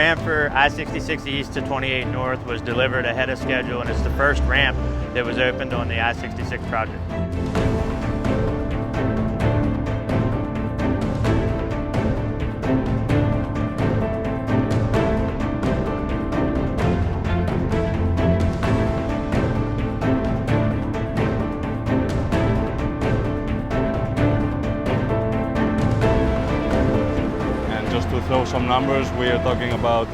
ramp for I-66 East to 28 North was delivered ahead of schedule, and it's the first ramp that was opened on the I-66 project. To throw some numbers, we are talking about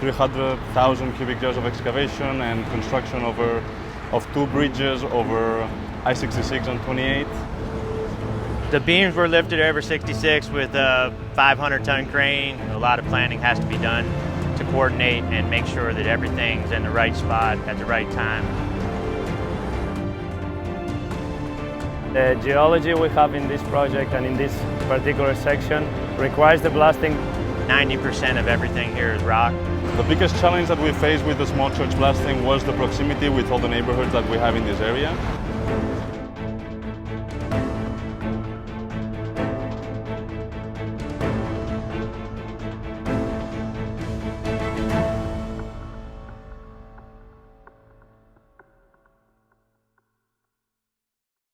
300,000 cubic yards of excavation and construction of 2 bridges over I-66 and 28. The beams were lifted over 66 with a 500-ton crane. A lot of planning has to be done to coordinate and make sure that everything's in the right spot at the right time. The geology we have in this project and in this particular section requires the blasting. 90% of everything here is rock. The biggest challenge that we faced with the small church blasting was the proximity with all the neighborhoods that we have in this area.